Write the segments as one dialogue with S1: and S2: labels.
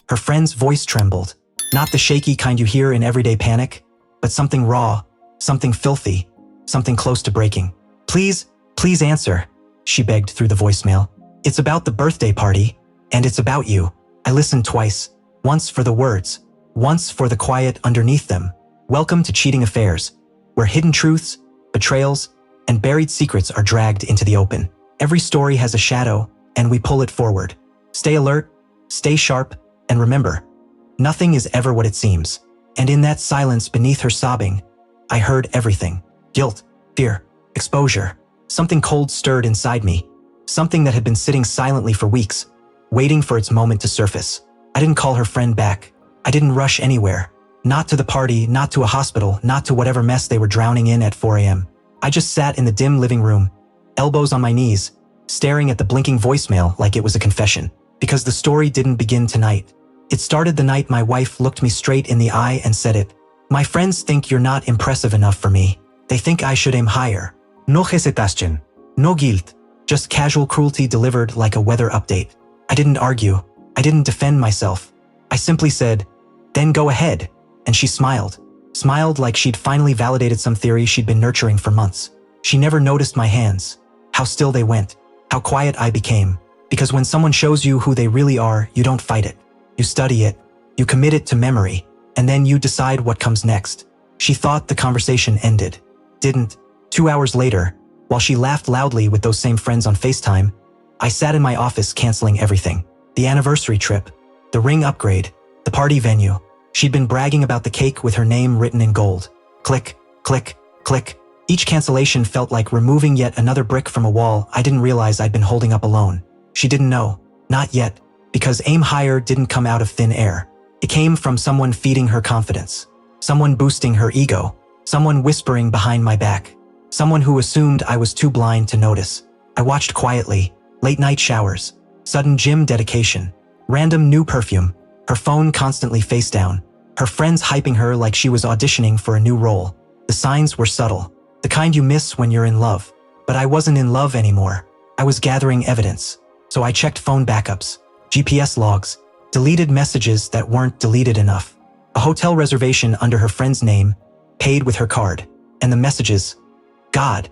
S1: Her friend's voice trembled. Not the shaky kind you hear in everyday panic, but something raw, something filthy, something close to breaking. Please, please answer, she begged through the voicemail. It's about the birthday party, and it's about you. I listened twice, once for the words, once for the quiet underneath them. Welcome to Cheating Affairs, where hidden truths, betrayals, and buried secrets are dragged into the open. Every story has a shadow, and we pull it forward. Stay alert, stay sharp, and remember, nothing is ever what it seems. And in that silence beneath her sobbing, I heard everything. Guilt, fear, exposure. Something cold stirred inside me. Something that had been sitting silently for weeks, waiting for its moment to surface. I didn't call her friend back. I didn't rush anywhere. Not to the party, not to a hospital, not to whatever mess they were drowning in at 4 a.m. I just sat in the dim living room, elbows on my knees, staring at the blinking voicemail like it was a confession. Because the story didn't begin tonight. It started the night my wife looked me straight in the eye and said it. My friends think you're not impressive enough for me. They think I should aim higher. No hesitation. No guilt. Just casual cruelty delivered like a weather update. I didn't argue. I didn't defend myself. I simply said, then go ahead. And she smiled. Smiled like she'd finally validated some theory she'd been nurturing for months. She never noticed my hands. How still they went. How quiet I became. Because when someone shows you who they really are, you don't fight it. You study it. You commit it to memory. And then you decide what comes next. She thought the conversation ended. Didn't. 2 hours later, while she laughed loudly with those same friends on FaceTime, I sat in my office canceling everything. The anniversary trip, the ring upgrade, the party venue. She'd been bragging about the cake with her name written in gold. Click, click, click. Each cancellation felt like removing yet another brick from a wall I didn't realize I'd been holding up alone. She didn't know. Not yet. Because aim higher didn't come out of thin air. It came from someone feeding her confidence. Someone boosting her ego. Someone whispering behind my back. Someone who assumed I was too blind to notice. I watched quietly. Late night showers. Sudden gym dedication. Random new perfume. Her phone constantly face down. Her friends hyping her like she was auditioning for a new role. The signs were subtle. The kind you miss when you're in love. But I wasn't in love anymore. I was gathering evidence. So I checked phone backups. GPS logs. Deleted messages that weren't deleted enough. A hotel reservation under her friend's name. Paid with her card. And the messages. God.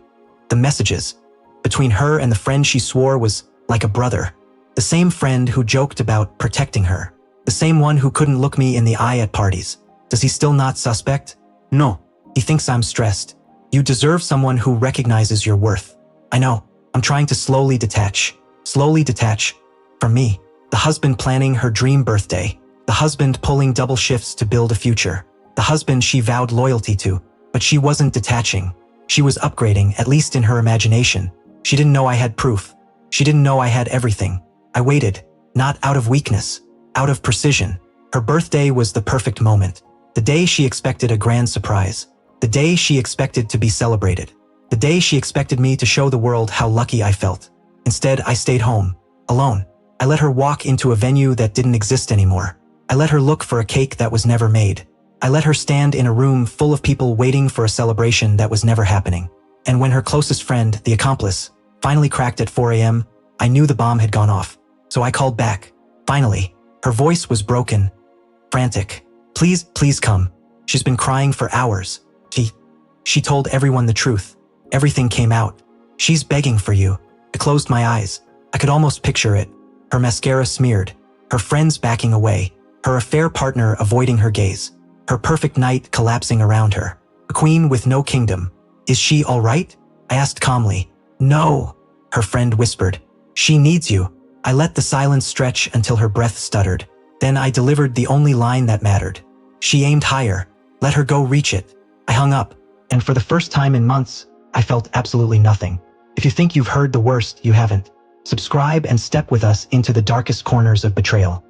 S1: The messages. Between her and the friend she swore was like a brother. The same friend who joked about protecting her. The same one who couldn't look me in the eye at parties. Does he still not suspect? No. He thinks I'm stressed. You deserve someone who recognizes your worth. I know. I'm trying to slowly detach. Slowly detach. From me. The husband planning her dream birthday. The husband pulling double shifts to build a future. The husband she vowed loyalty to. But she wasn't detaching. She was upgrading, at least in her imagination. She didn't know I had proof. She didn't know I had everything. I waited. Not out of weakness. Out of precision. Her birthday was the perfect moment. The day she expected a grand surprise. The day she expected to be celebrated. The day she expected me to show the world how lucky I felt. Instead, I stayed home. Alone. I let her walk into a venue that didn't exist anymore. I let her look for a cake that was never made. I let her stand in a room full of people waiting for a celebration that was never happening. And when her closest friend, the accomplice, finally cracked at 4 a.m., I knew the bomb had gone off. So I called back. Finally. Her voice was broken. Frantic. Please, please come. She's been crying for hours. She told everyone the truth. Everything came out. She's begging for you. I closed my eyes. I could almost picture it. Her mascara smeared. Her friends backing away. Her affair partner avoiding her gaze. Her perfect night collapsing around her. A queen with no kingdom. Is she all right? I asked calmly. No, her friend whispered. She needs you. I let the silence stretch until her breath stuttered. Then I delivered the only line that mattered. She aimed higher. Let her go reach it. I hung up. And for the first time in months, I felt absolutely nothing. If you think you've heard the worst, you haven't. Subscribe and step with us into the darkest corners of betrayal.